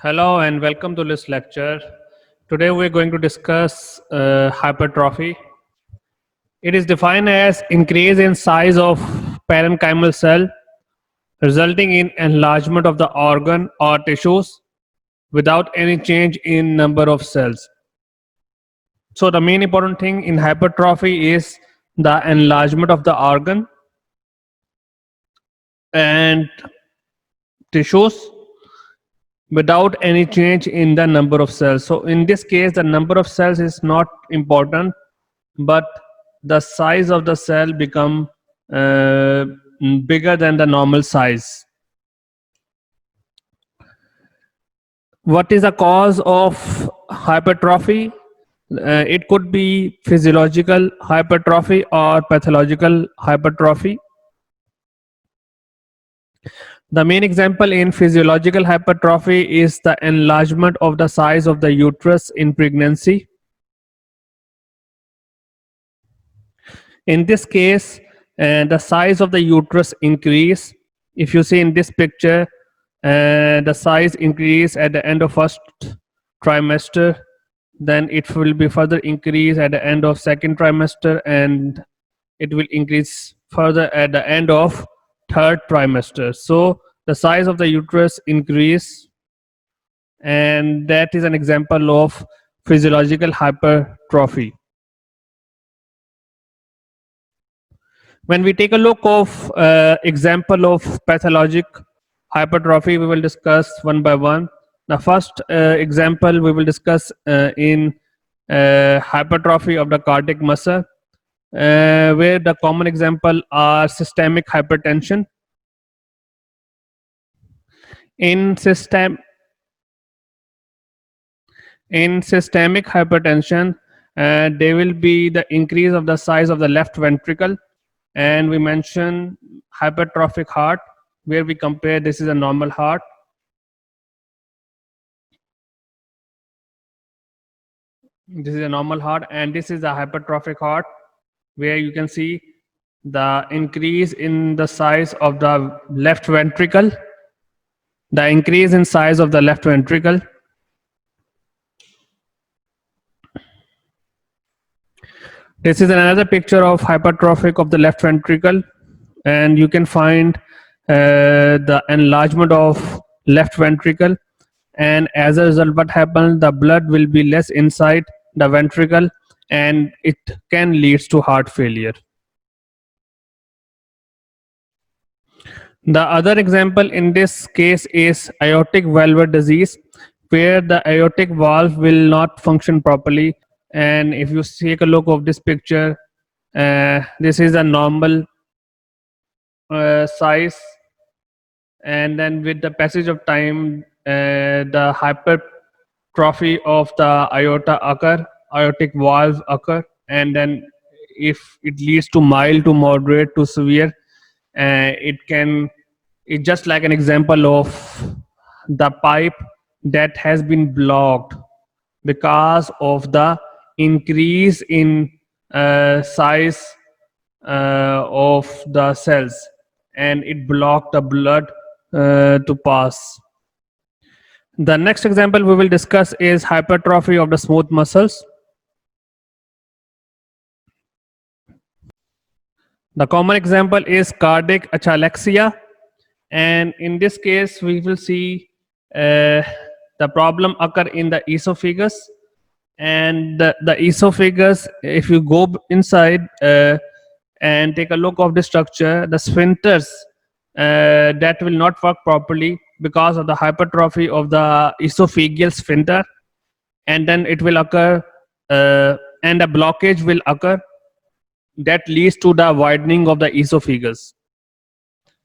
Hello and welcome to this lecture. Today we're going to discuss hypertrophy. It is defined as increase in size of parenchymal cell resulting in enlargement of the organ or tissues without any change in number of cells. So the main important thing in hypertrophy is the enlargement of the organ and tissues without any change in the number of cells. So in this case the number of cells is not important, but the size of the cell become uh, bigger than the normal size. What is the cause of hypertrophy? It could be physiological hypertrophy or pathological hypertrophy. The main example in physiological hypertrophy is the enlargement of the size of the uterus in pregnancy. In this case, the size of the uterus increase. If you see in this picture, the size increase at the end of first trimester, then it will be further increase at the end of second trimester, and it will increase further at the end of third trimester. So the size of the uterus increase, and that is an example of physiological hypertrophy. When we take a look of example of pathologic hypertrophy, we will discuss one by one. The first example we will discuss in hypertrophy of the cardiac muscle, where the common example are systemic hypertension. In systemic hypertension, there will be the increase of the size of the left ventricle, and we mention hypertrophic heart, where we compare this is a normal heart. This is a normal heart, and this is a hypertrophic heart, where you can see the increase in the size of the left ventricle, the increase in size of the left ventricle. This is another picture of hypertrophic of the left ventricle, and you can find the enlargement of left ventricle, and as a result what happens, the blood will be less inside the ventricle, and it can lead to heart failure. The other example in this case is aortic valvular disease, where the aortic valve will not function properly. And if you take a look of this picture, this is a normal size, and then with the passage of time, the hypertrophy of the aortic valve occur, and then if it leads to mild to moderate to severe, it's just like an example of the pipe that has been blocked because of the increase in size of the cells, and it blocked the blood to pass. The next example we will discuss is hypertrophy of the smooth muscles. The common example is cardiac achalexia, and in this case we will see the problem occur in the esophagus, and the esophagus, if you go inside and take a look of the structure, the sphincters that will not work properly because of the hypertrophy of the esophageal sphincter, and then it will occur and a blockage will occur that leads to the widening of the esophagus.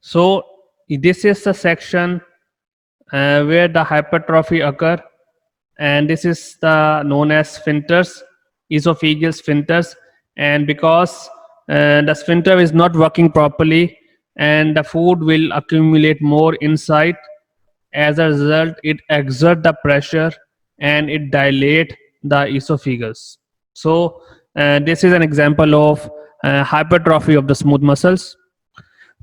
So this is the section where the hypertrophy occur, and this is the known as sphincters, esophageal sphincters, and because the sphincter is not working properly, and the food will accumulate more inside, as a result it exert the pressure and it dilate the esophagus. So this is an example of hypertrophy of the smooth muscles.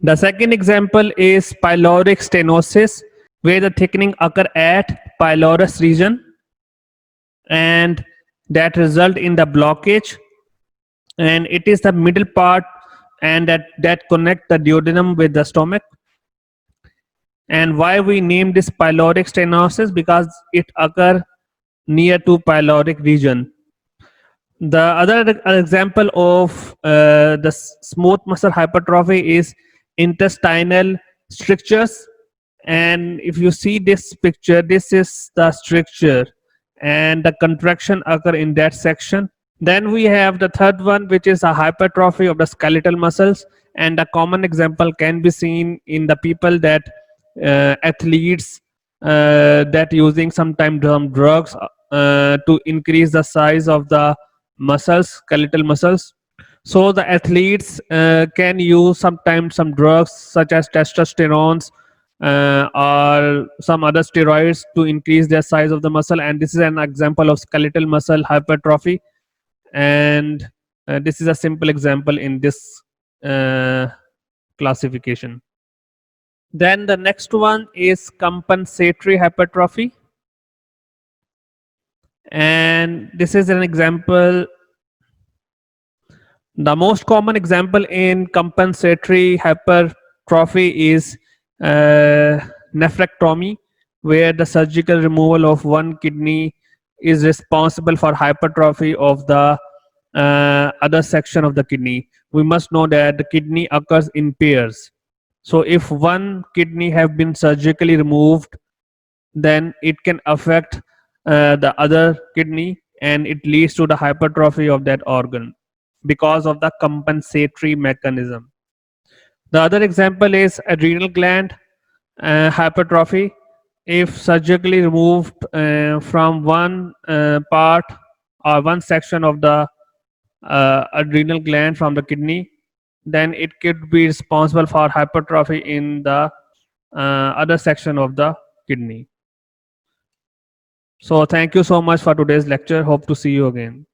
The second example is pyloric stenosis, where the thickening occur at pylorus region, and that result in the blockage, and it is the middle part, and that connect the duodenum with the stomach. And why we name this pyloric stenosis? Because it occur near to pyloric region. The other example of the smooth muscle hypertrophy is intestinal strictures. And if you see this picture, this is the stricture, and the contraction occur in that section. Then we have the third one, which is a hypertrophy of the skeletal muscles, and a common example can be seen in the people that athletes that using sometimes some drugs to increase the size of the muscles, skeletal muscles. So the athletes can use sometimes some drugs such as testosterone or some other steroids to increase their size of the muscle, and this is an example of skeletal muscle hypertrophy. And this is a simple example in this classification. Then the next one is compensatory hypertrophy, and this is an example. The most common example in compensatory hypertrophy is nephrectomy, where the surgical removal of one kidney is responsible for hypertrophy of the other section of the kidney. We must know that the kidney occurs in pairs. So if one kidney have been surgically removed, then it can affect the other kidney, and it leads to the hypertrophy of that organ because of the compensatory mechanism. The other example is adrenal gland hypertrophy. If surgically removed from one part or one section of the adrenal gland from the kidney, then it could be responsible for hypertrophy in the other section of the kidney. So thank you so much for today's lecture. Hope to see you again.